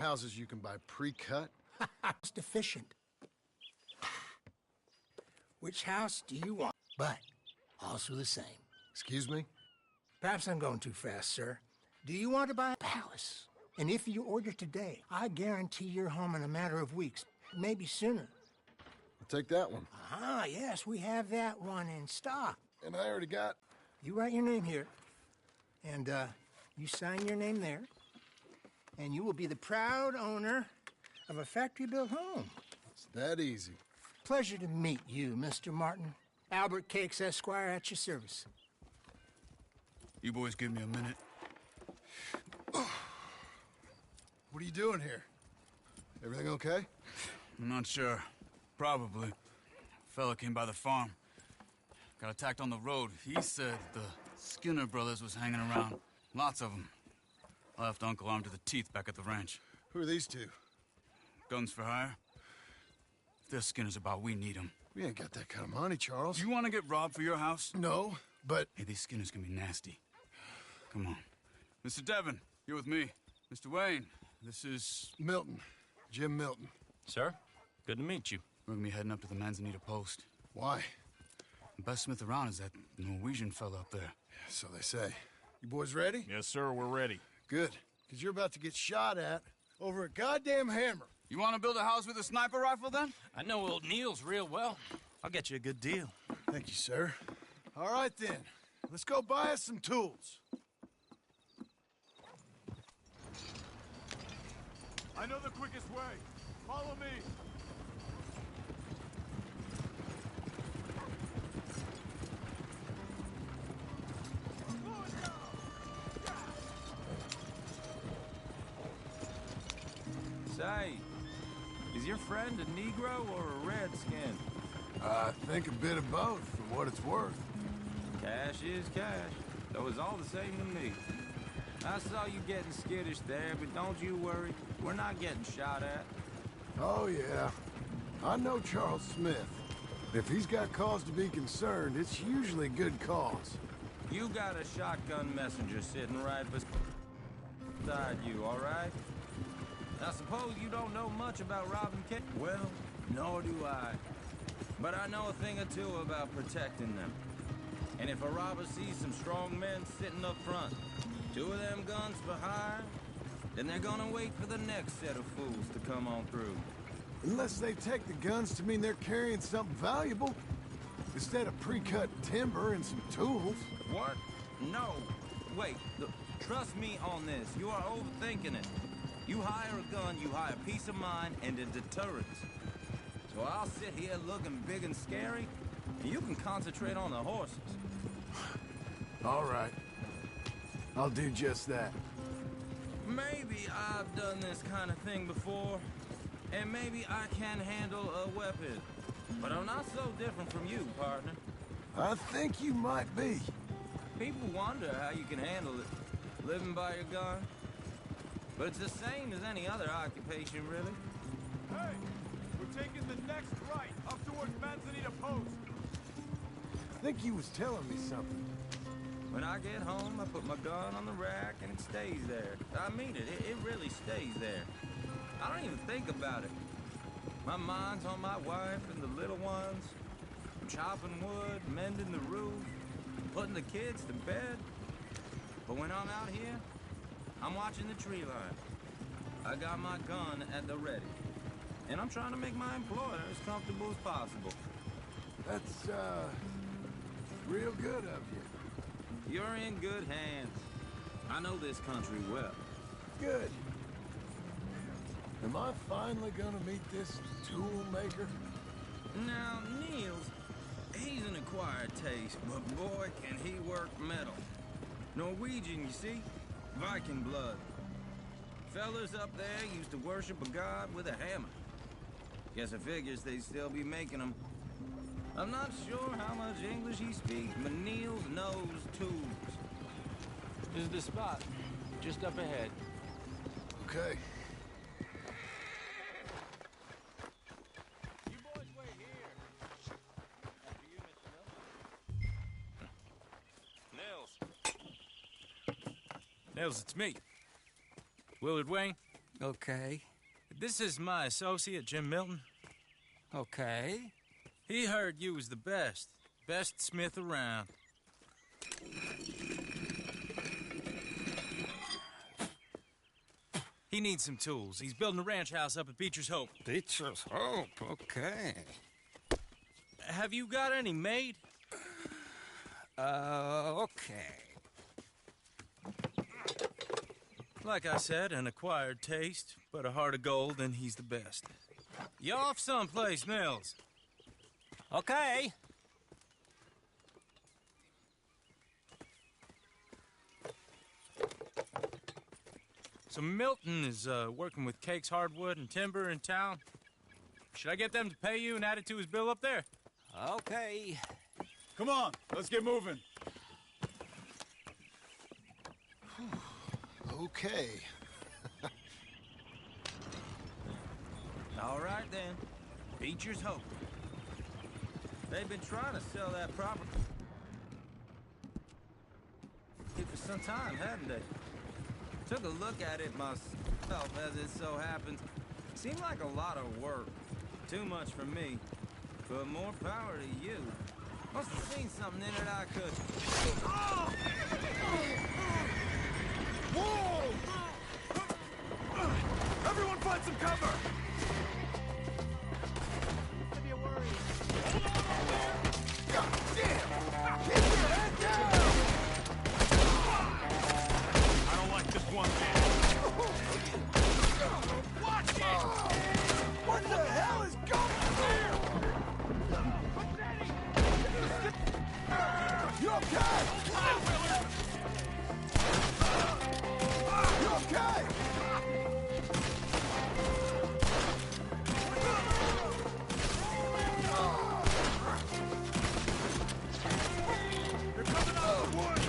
houses you can buy pre-cut? Most efficient. Which house do you want? But also the same. Excuse me? Perhaps I'm going too fast, sir. Do you want to buy a palace? And if you order today, I guarantee you're home in a matter of weeks, maybe sooner. I'll take that one. Ah, yes, we have that one in stock. And I already got... You write your name here, and you sign your name there, and you will be the proud owner of a factory-built home. It's that easy. Pleasure to meet you, Mr. Martin. Albert Cakes, Esquire, at your service. You boys give me a minute. What are you doing here? Everything okay? I'm not sure. Probably. Fella came by the farm. Got attacked on the road. He said the Skinner brothers was hanging around. Lots of them. I left Uncle armed to the teeth back at the ranch. Who are these two? Guns for hire. If they're Skinners about, we need them. We ain't got that kind of money, Charles. You want to get robbed for your house? No, but... Hey, these Skinners can be nasty. Come on. Mr. Devon, you're with me. Mr. Wayne, this is... Milton. Jim Milton. Sir, good to meet you. We're gonna be heading up to the Manzanita post. Why? The best smith around is that Norwegian fella up there. So they say. You boys ready? Yes, sir, we're ready. Good. Because you're about to get shot at over a goddamn hammer. You want to build a house with a sniper rifle, then? I know old Neil's real well. I'll get you a good deal. Thank you, sir. All right, then. Let's go buy us some tools. I know the quickest way. Follow me. Say, is your friend a Negro or a Redskin? I think a bit of both, for what it's worth. Cash is cash, though it's all the same to me. I saw you getting skittish there, but don't you worry. We're not getting shot at. Oh, yeah. I know Charles Smith. If he's got cause to be concerned, it's usually a good cause. You got a shotgun messenger sitting right beside you, all right? I suppose you don't know much about robbing kids. Well, nor do I. But I know a thing or two about protecting them. And if a robber sees some strong men sitting up front, 2 of them guns for hire, then they're gonna wait for the next set of fools to come on through. Unless they take the guns to mean they're carrying something valuable. Instead of pre-cut timber and some tools. What? No. Wait, look, trust me on this. You are overthinking it. You hire a gun, you hire peace of mind and a deterrence. So I'll sit here looking big and scary, and you can concentrate on the horses. All right. I'll do just that. Maybe I've done this kind of thing before, and maybe I can handle a weapon. But I'm not so different from you, partner. I think you might be. People wonder how you can handle it, living by your gun. But it's the same as any other occupation, really. Hey, we're taking the next right, up towards Manzanita Post. I think he was telling me something. When I get home, I put my gun on the rack and it stays there. I mean it, it really stays there. I don't even think about it. My mind's on my wife and the little ones. I'm chopping wood, mending the roof, putting the kids to bed. But when I'm out here, I'm watching the tree line. I got my gun at the ready. And I'm trying to make my employer as comfortable as possible. That's, real good of you. You're in good hands. I know this country well. Good. Am I finally gonna meet this tool maker? Now, Niels, he's an acquired taste, but boy, can he work metal. Norwegian, you see? Viking blood. Fellas up there used to worship a god with a hammer. Guess I figures they'd still be making them. I'm not sure how much English he speaks, but Niels knows tools. This is the spot, just up ahead. Okay. You boys wait here. After you, Mr. Milton. Nils, it's me. Willard Wayne. Okay. This is my associate, Jim Milton. Okay. He heard you was the best smith around. He needs some tools. He's building a ranch house up at Beecher's Hope. Beecher's Hope, okay. Have you got any made? Okay. Like I said, an acquired taste, but a heart of gold, and he's the best. You off someplace, Mills? Okay. So Milton is working with Cake's Hardwood and Timber in town. Should I get them to pay you and add it to his bill up there? Okay. Come on, let's get moving. Okay. All right, then. Beecher's Hope. They've been trying to sell that property for some time, haven't they? Took a look at it myself, as it so happens. Seemed like a lot of work. Too much for me. But more power to you. Must have seen something in it I could... Oh! Whoa! Everyone find some cover! Don't be worried. God damn! Keep your head down! I don't like this one bit. Watch it! What the hell is going on? You okay? You okay? They're coming out of the woods!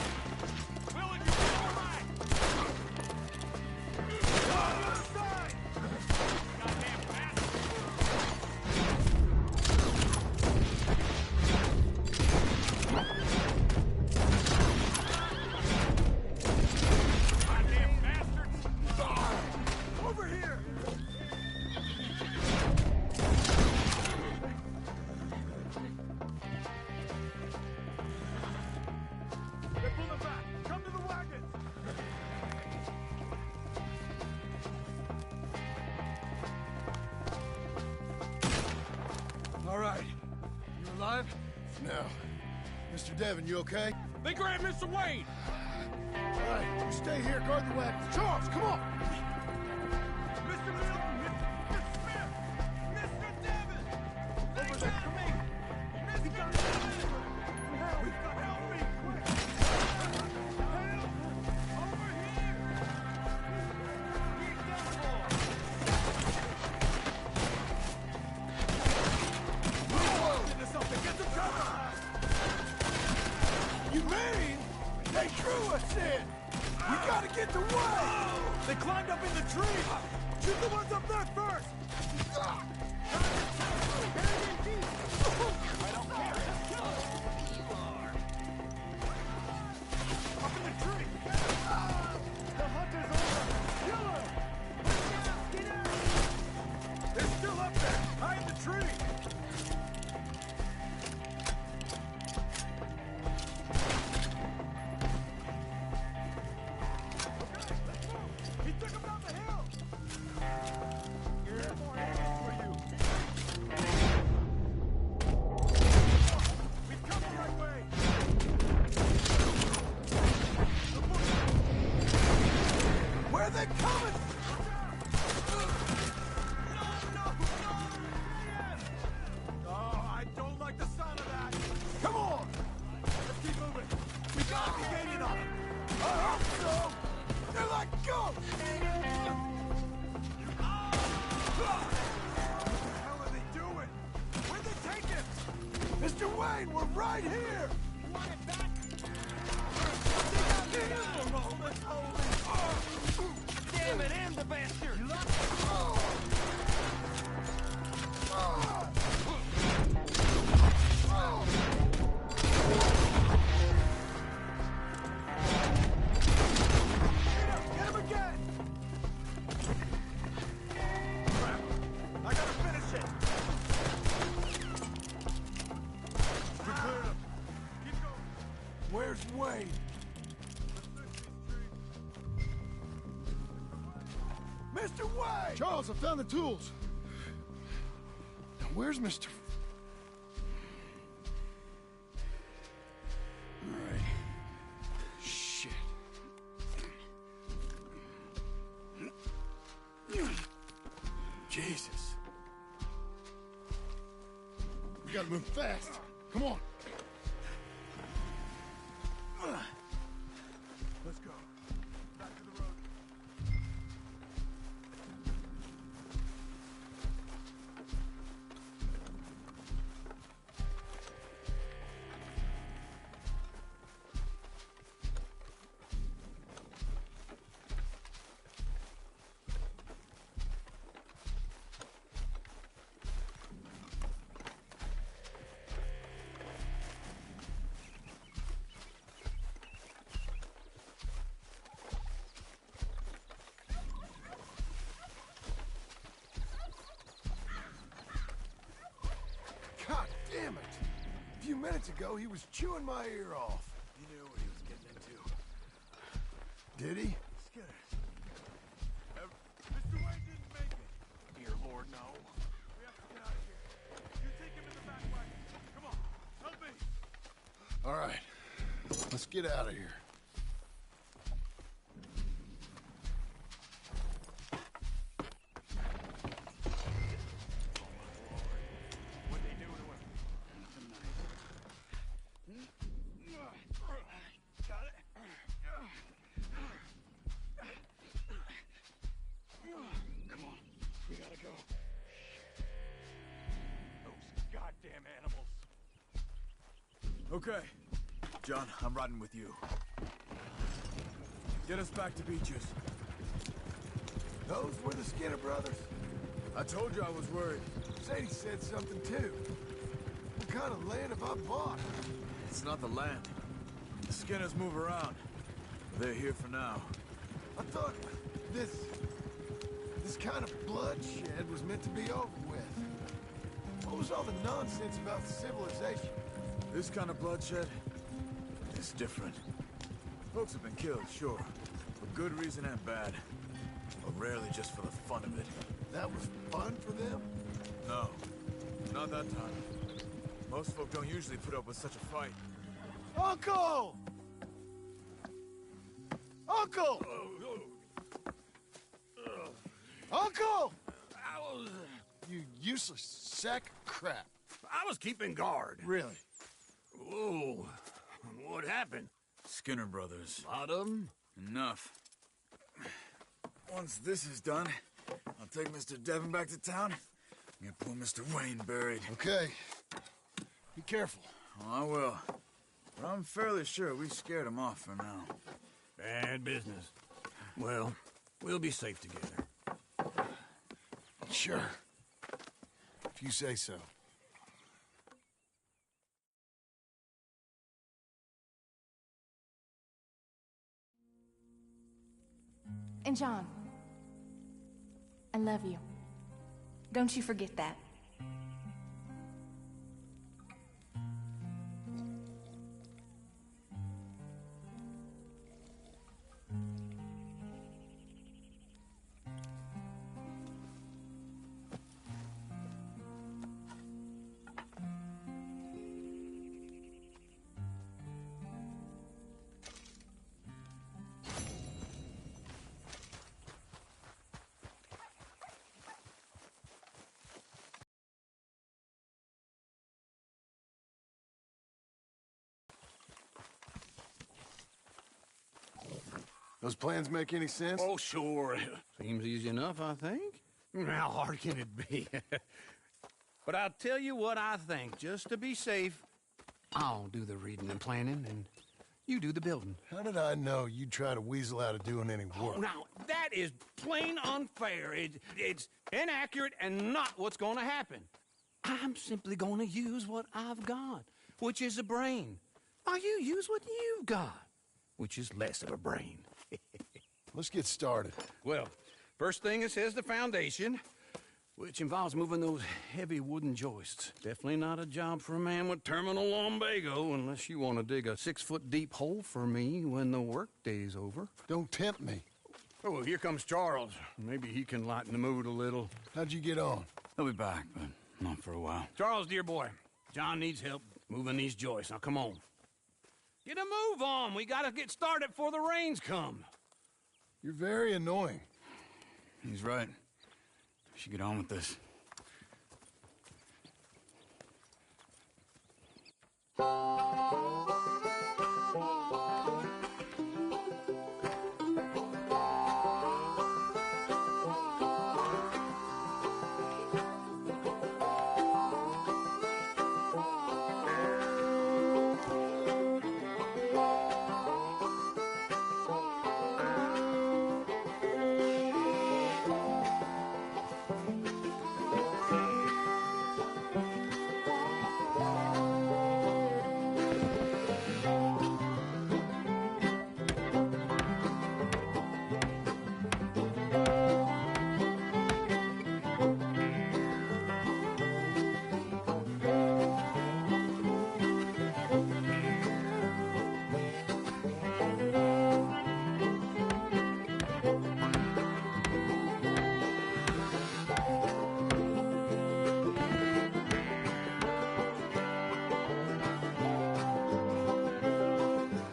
Will, you be all right? On the other side! Goddamn bastard! Goddamn bastards! Over here! They're pulling back! Come to the wagons! All right. You alive? No. Mr. Devon, you okay? They grabbed Mr. Wayne! All right, you stay here, guard the wagons. Charles, come on! Mr. Milton! Mr. Smith! Mr. Devon! They got me! Mr. Devon! Help me! Quick! Help! Over here! Keep them all! Into something! Get some cover! You mean they drew us in? We gotta get the way! They climbed up in the tree! Shoot the ones up there first! I don't care! Just kill them! Up in the tree! The hunt is over! Kill them! Get out! They're still up there! High in the tree! He took him down the hill! Here's more enemies for you! We've come the right way! Where are they coming? Oh, I don't like the sound of that! Come on! Let's keep moving! We gotta be gaining on them! I hope so! They're like ghosts! What the hell are they doing? Where'd they take him? Mr. Wayne, we're right here! You want it back? They got the Romans, holy... Damn it, and the bastard! You lost Get him again! Mr. Wayne! Charles, I found the tools. Now, where's Mr. All right. Shit. Jesus. We gotta move fast. Come on. Let's go. Back to the road. God damn it! A few minutes ago, he was chewing my ear off. He knew what he was getting into. Did he? Skinner. Mr. Wayne didn't make it. Dear Lord, no. We have to get out of here. You take him in the back wagon. Come on, help me. All right. Let's get out of here. What'd they do to him? Got it? Come on, we gotta go. Those goddamn animals. Okay. John, I'm riding with you. Get us back to Beaches. Those were the Skinner brothers? I told you I was worried. Sadie said something too. What kind of land have I bought? It's not the land. The Skinners move around. They're here for now. I thought this kind of bloodshed was meant to be over with. What was all the nonsense about civilization? This kind of bloodshed is different. Folks have been killed, sure. For good reason and bad. But rarely just for the fun of it. That was fun for them? No, not that time. Most folk don't usually put up with such a fight. Uncle! Uncle! Uncle! You useless sack of crap. I was keeping guard. Really? Whoa. What happened? Skinner brothers. Lot of them? Enough. Once this is done, I'll take Mr. Devon back to town and get poor Mr. Wayne buried. Okay. Be careful. Oh, I will. But I'm fairly sure we scared him off for now. Bad business. Well, we'll be safe together. Sure. If you say so. And John, I love you. Don't you forget that. Those plans make any sense? Oh, sure. Seems easy enough, I think. How hard can it be? But I'll tell you what I think. Just to be safe, I'll do the reading and planning, and you do the building. How did I know you'd try to weasel out of doing any work? Now, that is plain unfair. It's inaccurate and not what's going to happen. I'm simply going to use what I've got, which is a brain. Now, you use what you've got, which is less of a brain. Let's get started. Well, first thing it says the foundation, which involves moving those heavy wooden joists. Definitely not a job for a man with terminal lumbago unless you want to dig a 6-foot deep hole for me when the workday's over. Don't tempt me. Oh, here comes Charles. Maybe he can lighten the mood a little. How'd you get on? He'll be back, but not for a while. Charles, dear boy, John needs help moving these joists. Now, come on. Get a move on. We gotta get started before the rains come. You're very annoying. He's right. We should get on with this.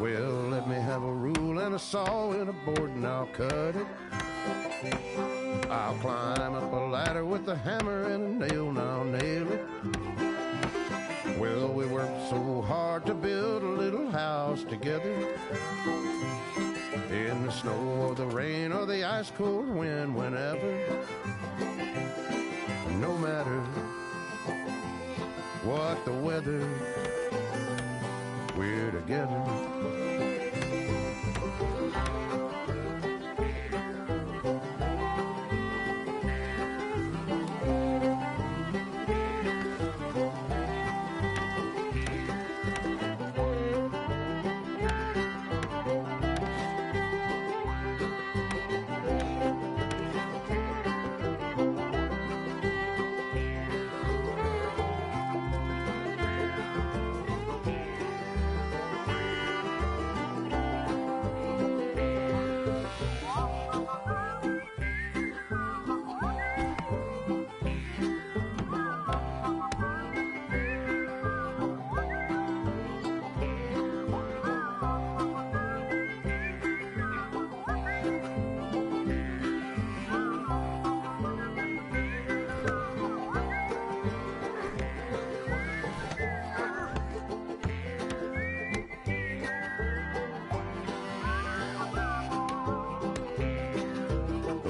Well, let me have a rule and a saw and a board and I'll cut it. I'll climb up a ladder with a hammer and a nail and I'll nail it. Well, we worked so hard to build a little house together. In the snow or the rain or the ice cold wind, whenever. No matter what the weather, we're together.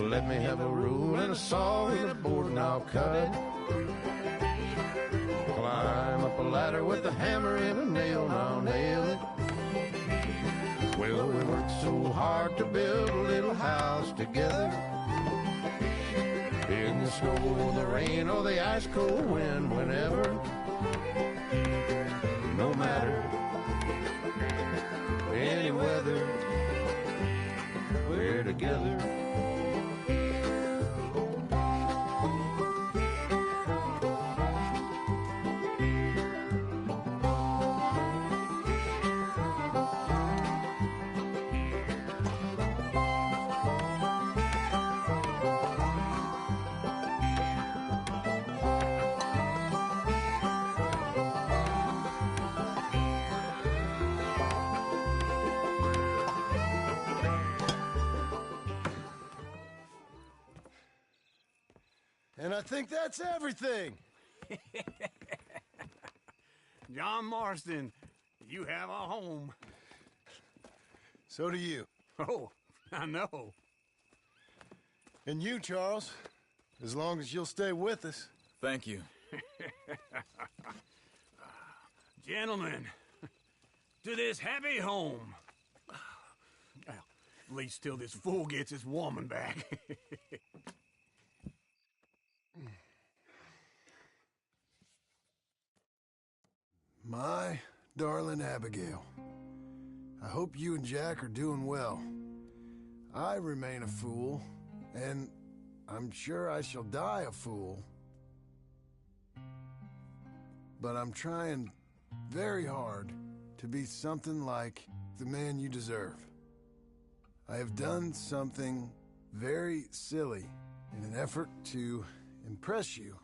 Let me have a rule and a saw and a board and I'll cut. Climb up a ladder with a hammer and a nail and I'll nail it. Well, we worked so hard to build a little house together. In the snow, the rain, or the ice cold wind, whenever. No matter any weather, we're together. And I think that's everything. John Marston, you have a home. So do you. Oh, I know. And you, Charles, as long as you'll stay with us. Thank you. Gentlemen, to this happy home. Well, at least till this fool gets his woman back. My darling Abigail, I hope you and Jack are doing well. I remain a fool, and I'm sure I shall die a fool. But I'm trying very hard to be something like the man you deserve. I have done something very silly in an effort to impress you.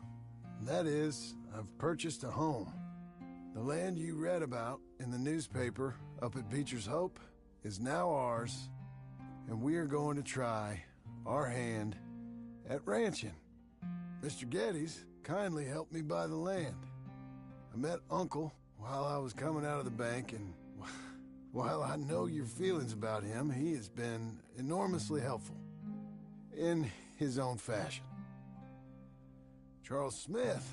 And that is, I've purchased a home. The land you read about in the newspaper up at Beecher's Hope is now ours, and we are going to try our hand at ranching. Mr. Geddes kindly helped me buy the land. I met Uncle while I was coming out of the bank, and while I know your feelings about him, he has been enormously helpful in his own fashion. Charles Smith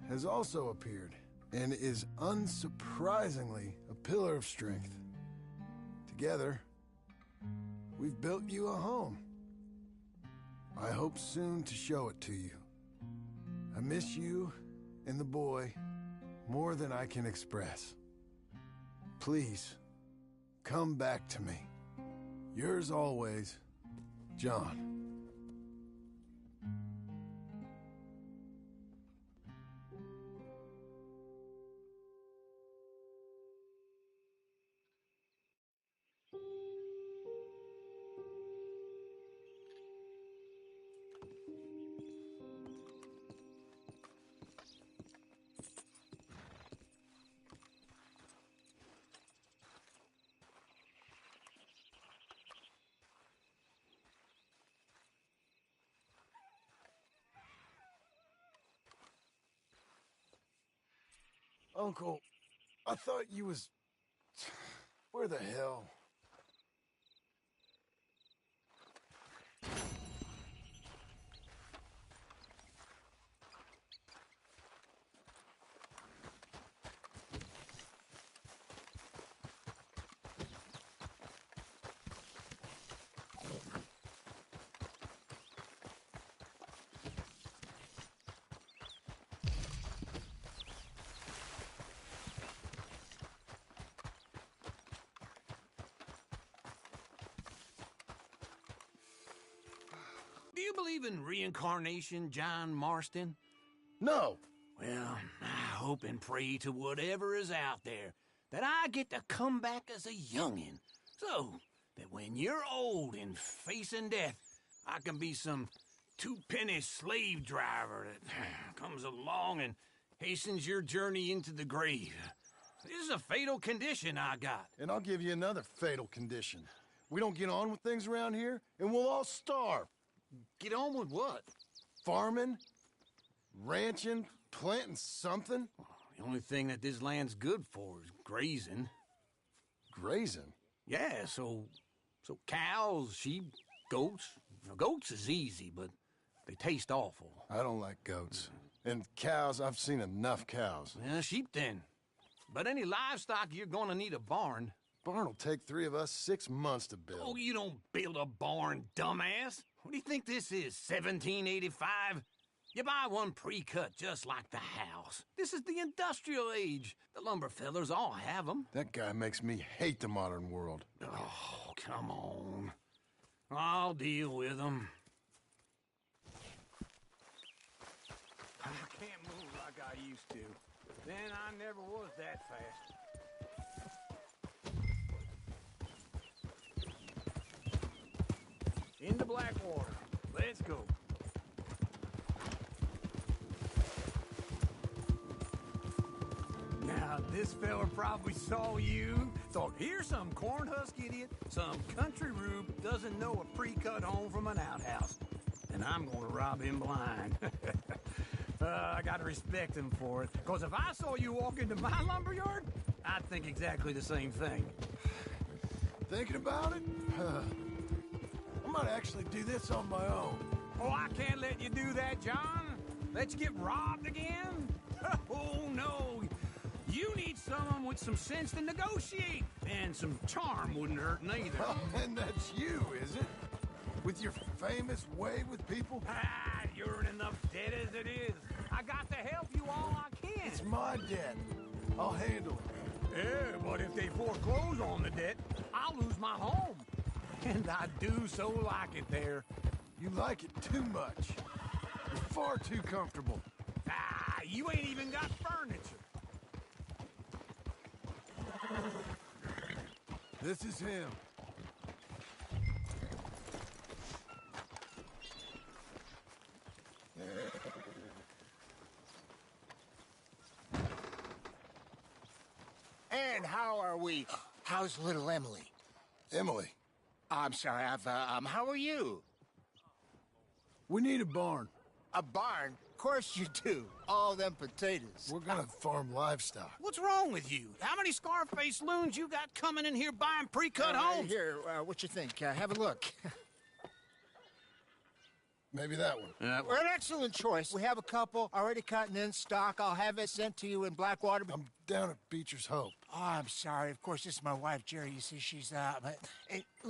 has also appeared and is unsurprisingly a pillar of strength. Together, we've built you a home. I hope soon to show it to you. I miss you and the boy more than I can express. Please, come back to me. Yours always, John. Uncle, I thought you was... Where the hell? Do you believe in reincarnation, John Marston? No! Well, I hope and pray to whatever is out there that I get to come back as a youngin', so that when you're old and facing death, I can be some two-penny slave driver that comes along and hastens your journey into the grave. This is a fatal condition I got. And I'll give you another fatal condition. We don't get on with things around here, and we'll all starve. Get on with what? Farming, ranching, planting something. The only thing that this land's good for is grazing. Grazing? Yeah, so cows, sheep, goats. Now, goats is easy, but they taste awful. I don't like goats. And cows, I've seen enough cows. Yeah, sheep then. But any livestock, you're gonna need a barn. Barn will take 3 of us 6 months to build. Oh, you don't build a barn, dumbass. What do you think this is, 1785? You buy one pre-cut just like the house. This is the industrial age. The lumber fellers all have them. That guy makes me hate the modern world. Oh, come on. I'll deal with them. I can't move like I used to. Then I never was that fast. Into Blackwater. Let's go. Now, this fella probably saw you, thought, here's some corn husk idiot, some country rube doesn't know a pre-cut home from an outhouse. And I'm gonna rob him blind. I gotta respect him for it, because if I saw you walk into my lumberyard, I'd think exactly the same thing. Thinking about it? I might actually do this on my own. Oh, I can't let you do that, John. Let you get robbed again? Oh, no. You need someone with some sense to negotiate. And some charm wouldn't hurt neither. Oh, and that's you, is it? With your famous way with people? Ah, you're in enough debt as it is. I got to help you all I can. It's my debt. I'll handle it. Yeah, but if they foreclose on the debt, I'll lose my home. And I do so like it there. You like it too much. You're far too comfortable. Ah, you ain't even got furniture. This is him. how are we? How's little Emily? Emily, I'm sorry, how are you? we need a barn. A barn? Of course you do. All them potatoes. We're gonna farm livestock. What's wrong with you? How many Scarface loons you got coming in here buying pre-cut homes? Here, what you think? Have a look. Maybe that one. Well, an excellent choice. We have a couple already cut and in stock. I'll have it sent to you in Blackwater. I'm down at Beecher's Hope. Oh, I'm sorry. Of course, this is my wife, Jerry. You see, she's but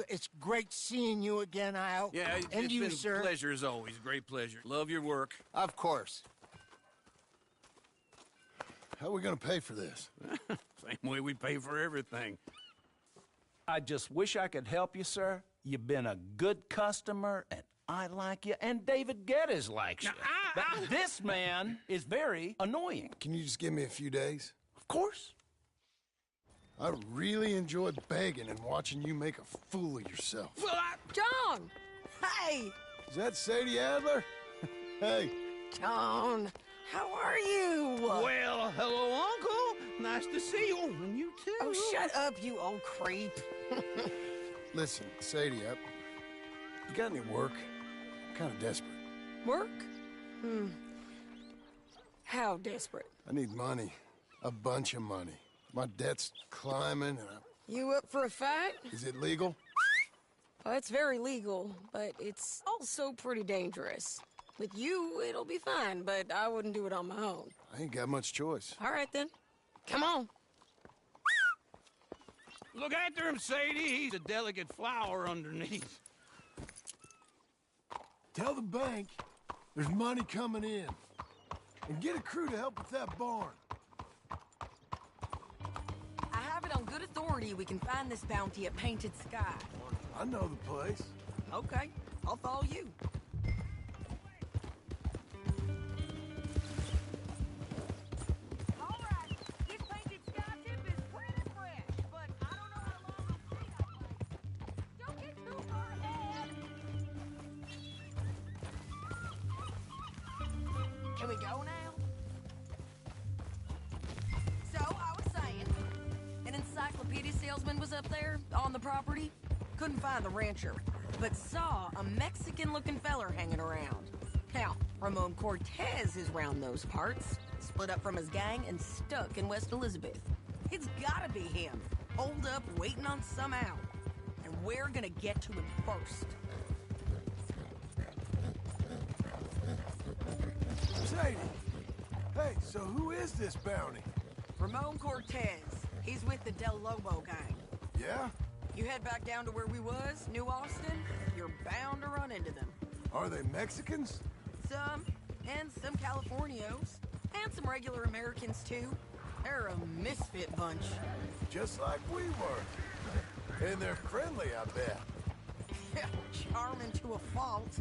it's great seeing you again, Al. Yeah, and it's you, been sir. a pleasure as always. Great pleasure. Love your work. Of course. How are we gonna pay for this? Same way we pay for everything. I just wish I could help you, sir. You've been a good customer, and I like you, and David Geddes likes you. But this man is very annoying. Can you just give me a few days? Of course. I really enjoy begging and watching you make a fool of yourself. Well, John! Hey! Is that Sadie Adler? Hey. John, how are you? well, hello, Uncle. Nice to see you. Oh, and you too. Oh, shut up, you old creep. Listen, Sadie, you got any work? I'm kind of desperate. Work? How desperate? I need money. A bunch of money. My debt's climbing, and You up for a fight? Is it legal? Well, it's very legal, but it's also pretty dangerous. With you, it'll be fine, but I wouldn't do it on my own. I ain't got much choice. All right, then. Come on. Look after him, Sadie. He's a delicate flower underneath. Tell the bank there's money coming in. And get a crew to help with that barn. I have it on good authority we can find this bounty at Painted Sky. I know the place. Okay, I'll follow you. All right, this Painted Sky tip is pretty fresh, but I don't know how long it'll stay that way. Don't get too far ahead. Can we go now? So, I was saying, an encyclopedia salesman was up there on the property. Couldn't find the rancher, but saw a Mexican-looking feller hanging around. Now, Ramon Cortez is round those parts, split up from his gang and stuck in West Elizabeth. It's gotta be him, holed up waiting on some out. And we're gonna get to him first. Sadie! Hey, so who is this bounty? Ramon Cortez. He's with the Del Lobo gang. Yeah? You head back down to where we was, New Austin, you're bound to run into them. Are they Mexicans? Some, and some Californios, and some regular Americans too. They're a misfit bunch. Just like we were. And they're friendly, I bet. Yeah, charming to a fault.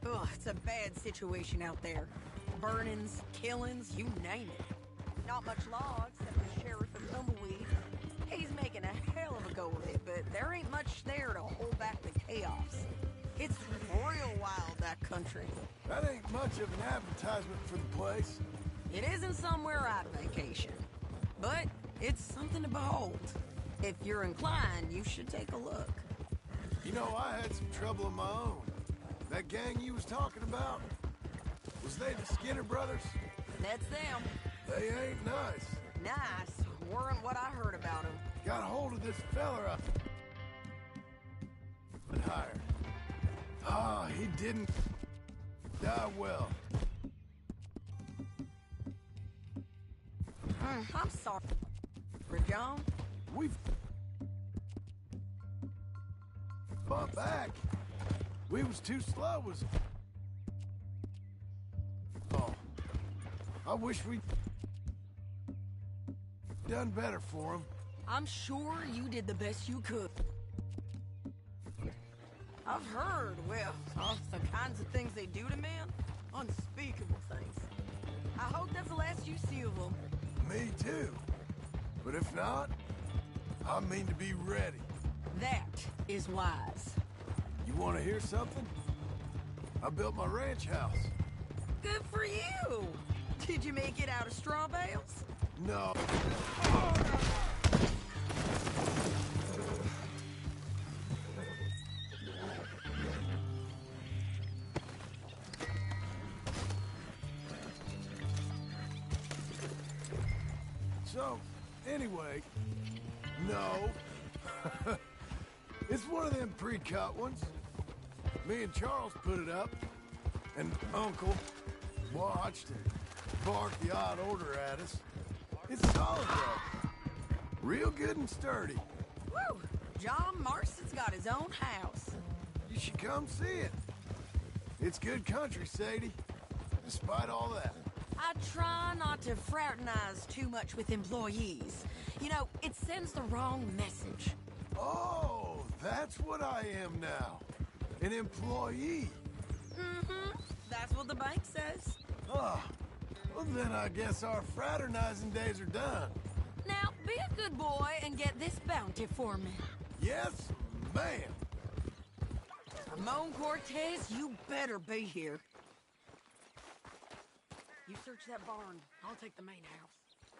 Ugh, it's a bad situation out there. Burnings, killings, you name it. Not much law except the sheriff of Tumbleweed. He's making a hell of a go of it, but there ain't much there to hold back the chaos. It's real wild, that country. That ain't much of an advertisement for the place. It isn't somewhere I'd vacation, but it's something to behold. If you're inclined, you should take a look. You know, I had some trouble of my own. That gang you was talking about, was they the Skinner brothers? That's them. They ain't nice. Nice. Weren't what I heard about them. Got a hold of this feller up and hired. Ah, he didn't die well. I'm sorry, John. We've fought back. We was too slow, Oh, I wish we'd done better for him. I'm sure you did the best you could. I've heard, well, of the kinds of things they do to men. Unspeakable things. I hope that's the last you see of them. Me too. But if not, I mean to be ready. That is wise. You want to hear something? I built my ranch house. Good for you. Did you make it out of straw bales? No. So, anyway, no. It's one of them pre-cut ones. Me and Charles put it up, and Uncle watched and barked the odd order at us. It's solid, though. Real good and sturdy. Woo! John Marston's got his own house. You should come see it. It's good country, Sadie, despite all that. I try not to fraternize too much with employees. You know, it sends the wrong message. Oh, that's what I am now. An employee. Mm-hmm. That's what the bank says. Oh, well then I guess our fraternizing days are done. Now, be a good boy and get this bounty for me. Yes, ma'am. Ramon Cortez, you better be here. You search that barn. I'll take the main house.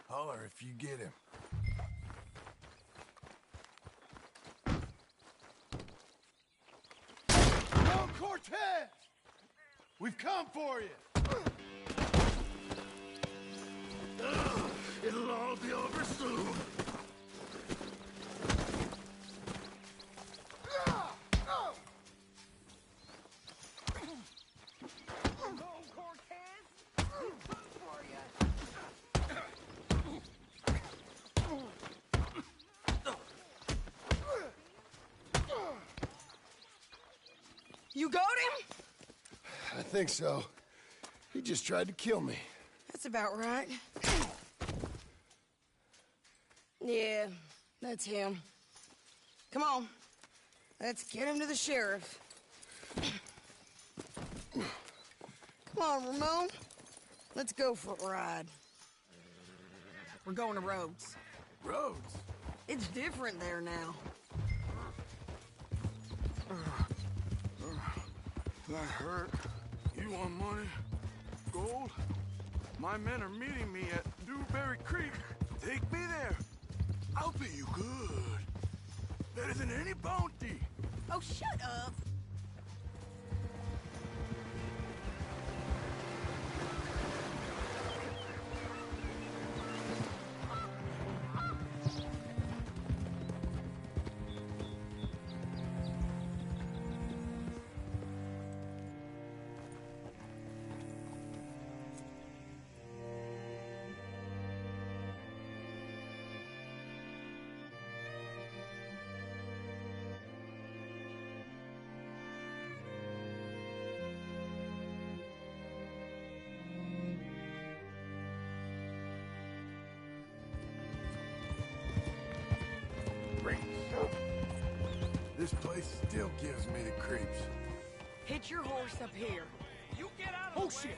Holler if you get him. Ramon Cortez! We've come for you! It'll all be over soon. You got him? I think so. He just tried to kill me. That's about right. Yeah, that's him. Come on. Let's get him to the sheriff. Come on, Ramon. Let's go for a ride. We're going to Rhodes. Rhodes? It's different there now. That hurt. You want money? Gold? My men are meeting me at Dewberry Creek. Take me there. I'll pay you good. Better than any bounty. Oh, shut up. This place still gives me the creeps. Hit your horse up here. You get out of the way. Shit.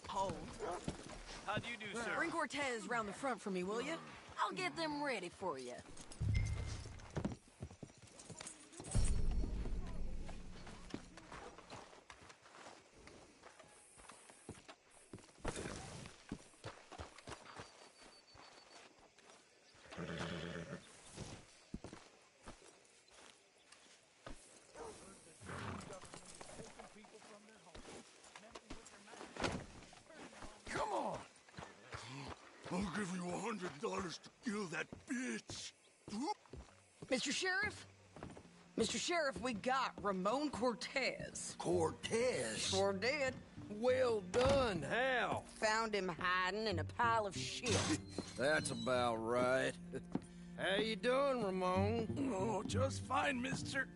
Hold. How do you do, sir? Bring Cortez round the front for me, will you? I'll get them ready for you. Come on! I'll give you $100 to kill that bitch. Mr. Sheriff? Mr. Sheriff, we got Ramon Cortez. Cortez? Sure did. Well done, Hal. Found him hiding in a pile of shit. That's about right. How you doing, Ramon? Oh, just fine, mister.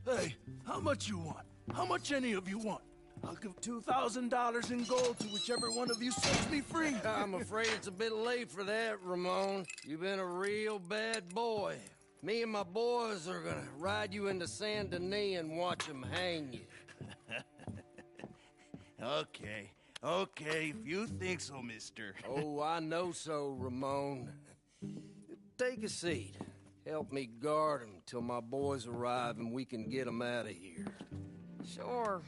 Hey, how much you want? How much any of you want? I'll give $2,000 in gold to whichever one of you sets me free. I'm afraid it's a bit late for that, Ramon. You've been a real bad boy. Me and my boys are gonna ride you into Saint Denis and watch them hang you. Okay, if you think so, mister. Oh, I know so, Ramon. Take a seat. Help me guard them till my boys arrive and we can get them out of here. Sure.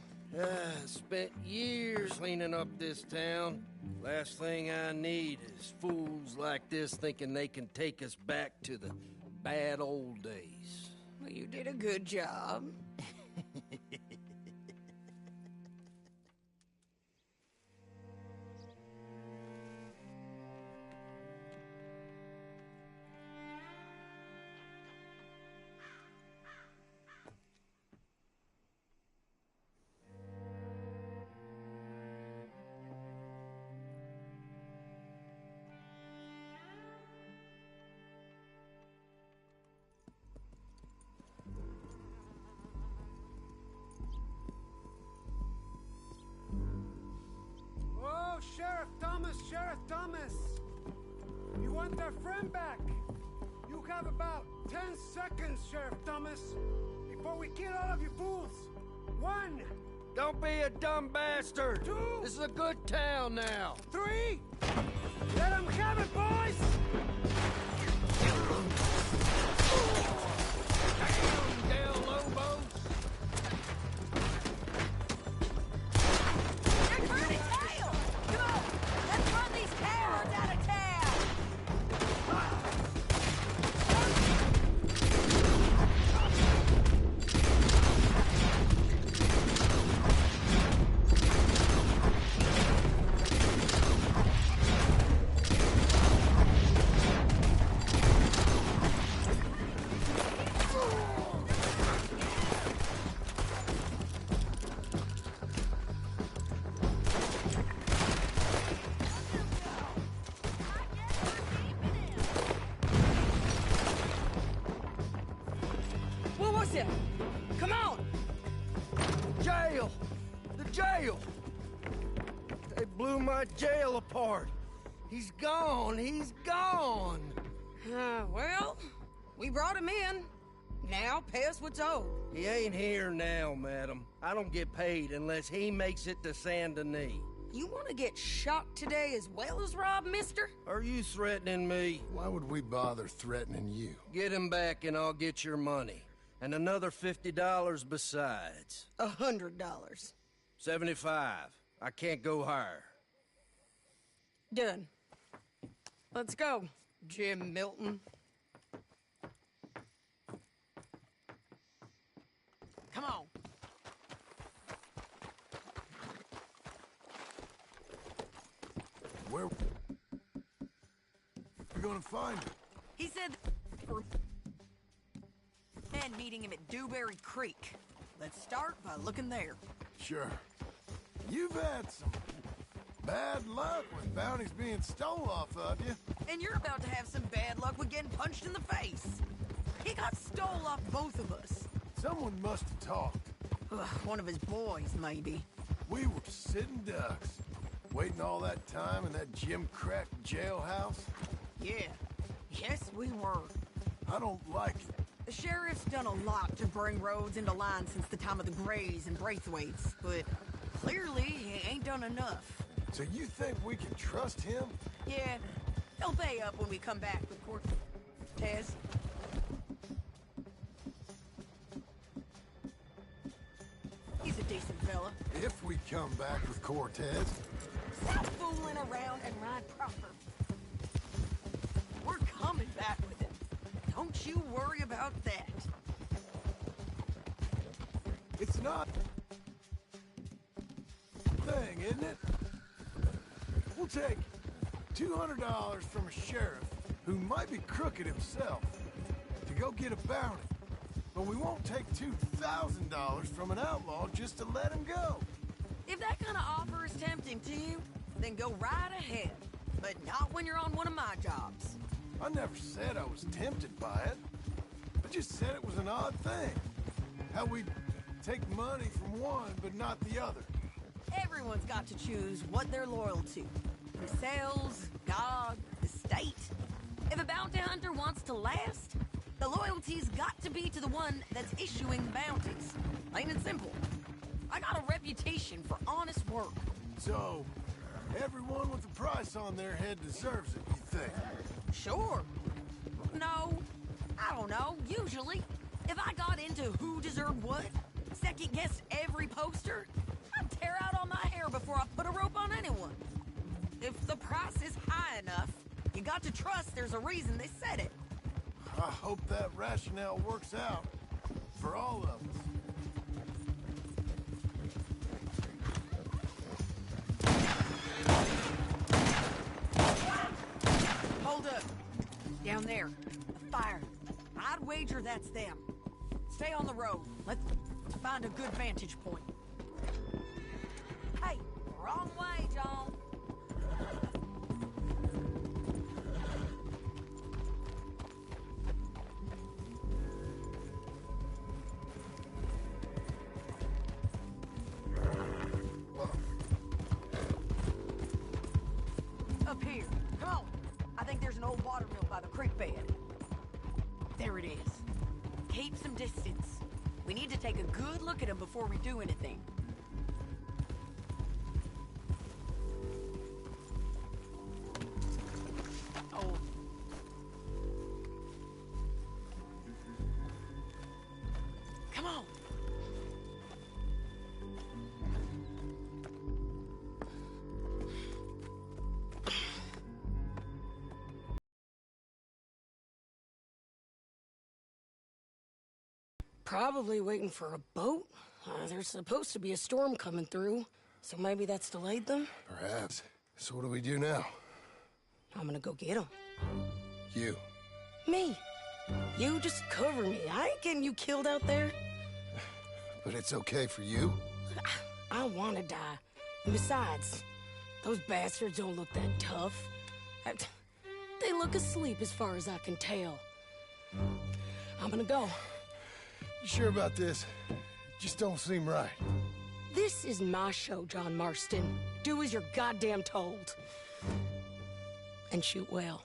Spent years cleaning up this town. Last thing I need is fools like this thinking they can take us back to the bad old days. Well, you did a good job. Thomas! You want their friend back? You have about 10 seconds, Sheriff Thomas, before we kill all of you fools. 1. Don't be a dumb bastard. 2. This is a good town now. 3. Let them have it, boys! Damn, Del Lobos. They're turning tail! Come on, let's run these cowards out of town! What was it? Come on! Jail! The jail! They blew my jail apart. He's gone. He's gone. Well, we brought him in. Now pay us what's owed. He ain't here now, madam. I don't get paid unless he makes it to Saint Denis. You want to get shot today as well as rob, mister? Are you threatening me? Why would we bother threatening you? Get him back and I'll get your money. And another $50 besides. $100. 75. I can't go higher. Done. Let's go, Jim Milton. Come on. Where we gonna find him? He said and meeting him at Dewberry Creek. Let's start by looking there. Sure. You've had some bad luck with bounties being stole off of you. And you're about to have some bad luck with getting punched in the face. He got stole off both of us. Someone must have talked. Ugh, one of his boys, maybe. We were sitting ducks, waiting all that time in that gim-crack jailhouse. Yeah. Yes, we were. I don't like it. The sheriff's done a lot to bring roads into line since the time of the Grays and Braithwaites, but clearly he ain't done enough. So you think we can trust him? Yeah, he'll pay up when we come back with Cortez. He's a decent fella. If we come back with Cortez. Stop fooling around and ride proper. We're coming back with him. Don't you worry about that. It's not a thing, isn't it? We'll take $200 from a sheriff who might be crooked himself to go get a bounty. But we won't take $2,000 from an outlaw just to let him go. If that kind of offer is tempting to you, then go right ahead. But not when you're on one of my jobs. I never said I was tempted by it. I just said it was an odd thing. How we take money from one but not the other. Everyone's got to choose what they're loyal to. Themselves, God, the state. If a bounty hunter wants to last, the loyalty's got to be to the one that's issuing the bounties. Plain and simple. I got a reputation for honest work. So, everyone with a price on their head deserves it, you think? Sure. No, I don't know. Usually, if I got into who deserved what, second-guessed every poster, I'd tear out all my hair before I put a rope on anyone. If the price is high enough, you got to trust there's a reason they said it. I hope that rationale works out for all of us. Hold up. Down there. A fire. I'd wager that's them. Stay on the road. Let's find a good vantage point. Hey, wrong way, John. Up here. There it is. Keep some distance. We need to take a good look at him before we do anything. Oh. Come on. Probably waiting for a boat. There's supposed to be a storm coming through, so maybe that's delayed them? Perhaps. So what do we do now? I'm gonna go get them. You. Me. You just cover me. I ain't getting you killed out there. But it's okay for you? I don't want to die. And besides, those bastards don't look that tough. They look asleep as far as I can tell. I'm gonna go. You sure about this? Just don't seem right. This is my show, John Marston. Do as you're goddamn told. And shoot well.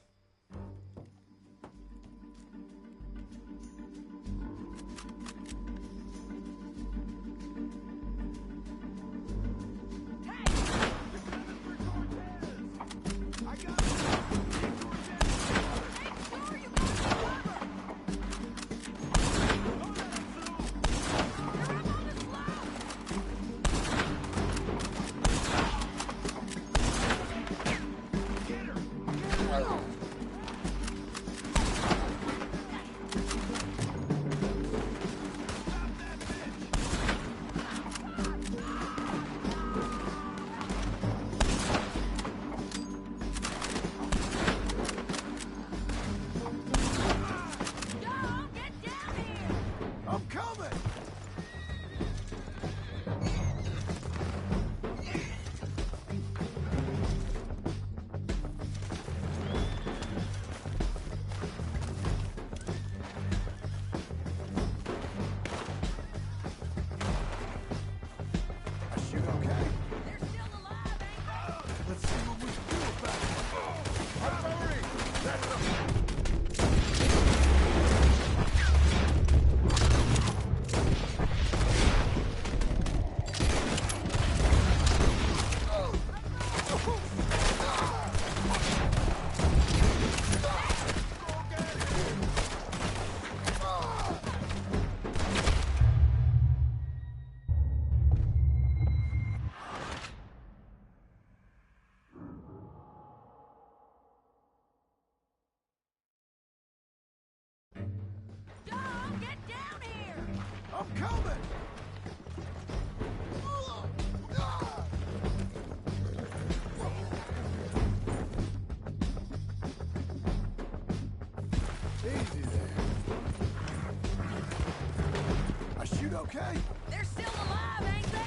Okay? They're still alive, ain't they?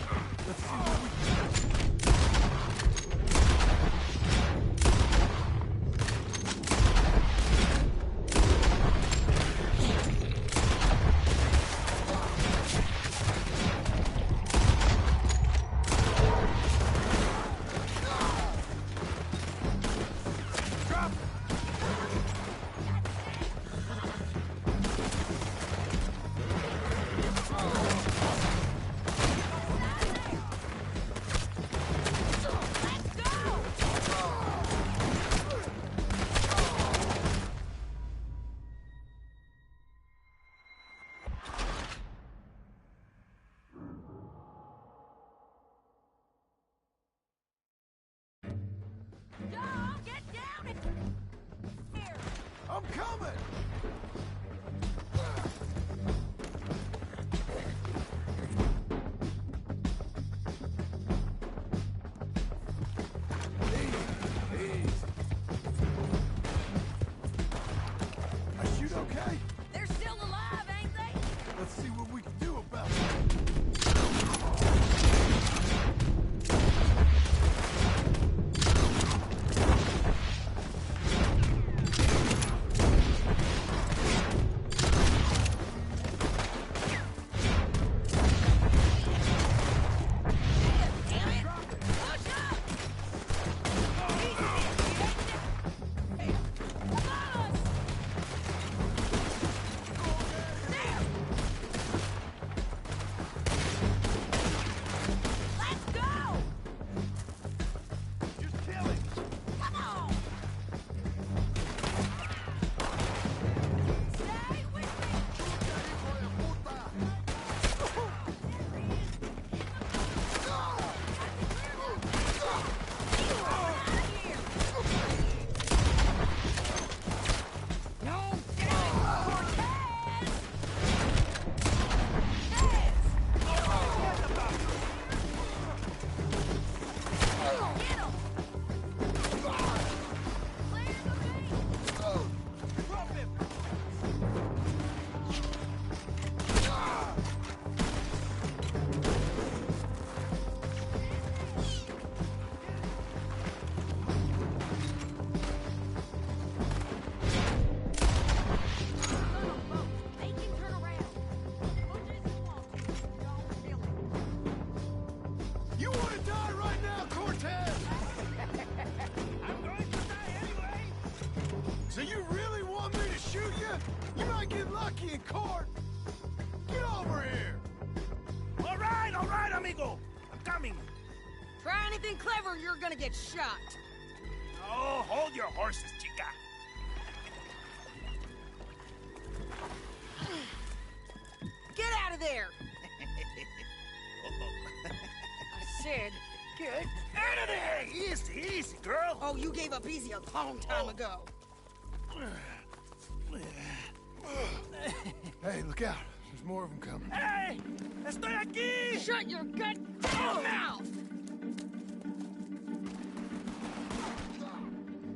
Let's see what we can do. monkey in court! Get over here! All right, amigo. I'm coming. Try anything clever, you're gonna get shot. Oh, hold your horses, chica. Get out of there! I said, get Out of there! Easy, girl. Oh, you gave up easy a long time ago. Hey, look out. There's more of them coming. Hey! Estoy aquí! Shut your goddamn mouth!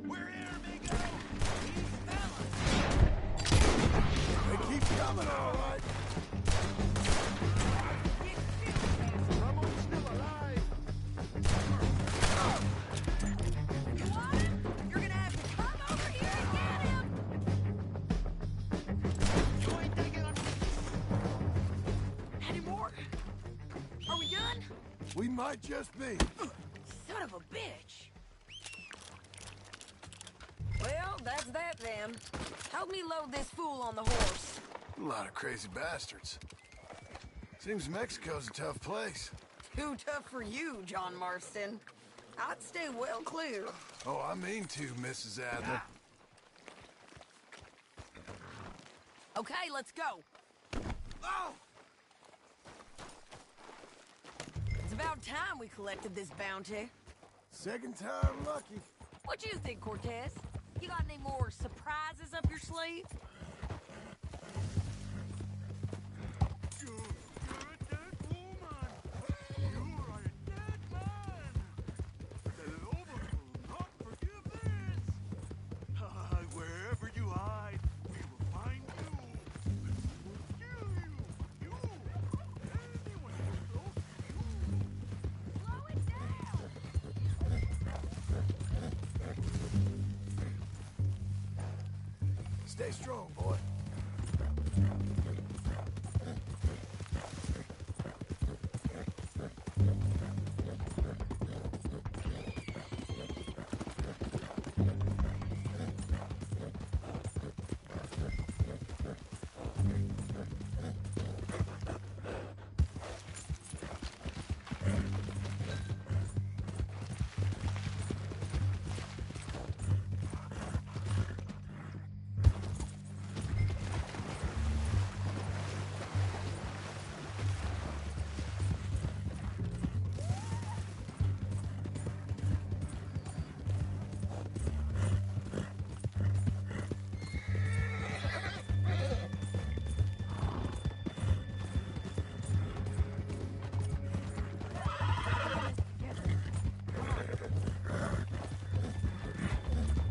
We're here, amigo! They keep coming, all right. Ramon's still alive. You want him? You're gonna have to come over here and get him! You ain't taking on... Any more? Are we done? We might just be. Son of a bitch! Well, that's that then. Help me load this fool on the horse. A lot of crazy bastards. Seems Mexico's a tough place. Too tough for you, John Marston. I'd stay well clear. Oh, I mean to, Mrs. Adler. Okay, let's go. Oh! It's about time we collected this bounty. Second time lucky. What you think, Cortez? You got any more surprises up your sleeve? Wherever you hide, we will find you. We will kill you. You. Anywhere. Slow it down! Stay strong, boy.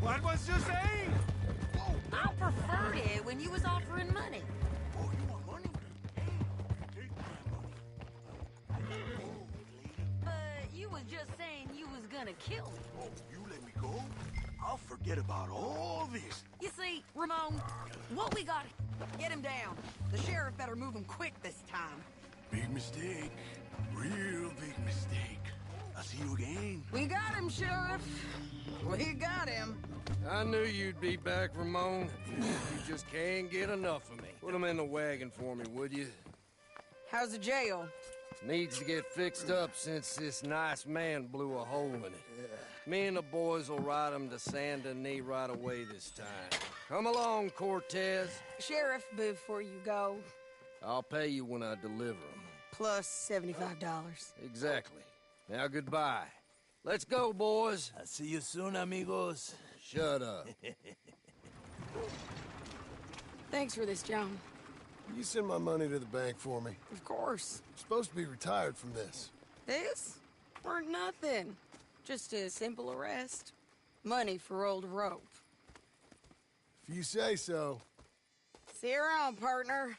What was you saying? I preferred it when you was offering money. Oh, you want money? Take my money. But you was just saying you was gonna kill me. Oh, you let me go? I'll forget about all this. You see, Ramon, what we got... Get him down. The sheriff better move him quick this time. Big mistake. Real big mistake. I'll see you again. We got him, Sheriff. We got him. I knew you'd be back, Ramon. You just can't get enough of me. Put him in the wagon for me, would you? How's the jail? Needs to get fixed up since this nice man blew a hole in it. Me and the boys will ride him to Saint Denis right away this time. Come along, Cortez. Sheriff, before you go, I'll pay you when I deliver him. plus $75. Exactly. Now, goodbye. Let's go, boys. I'll see you soon, amigos. Shut up. Thanks for this, John. You send my money to the bank for me. Of course. I'm supposed to be retired from this. This? Weren't nothing. Just a simple arrest. Money for old rope. If you say so. See you around, partner.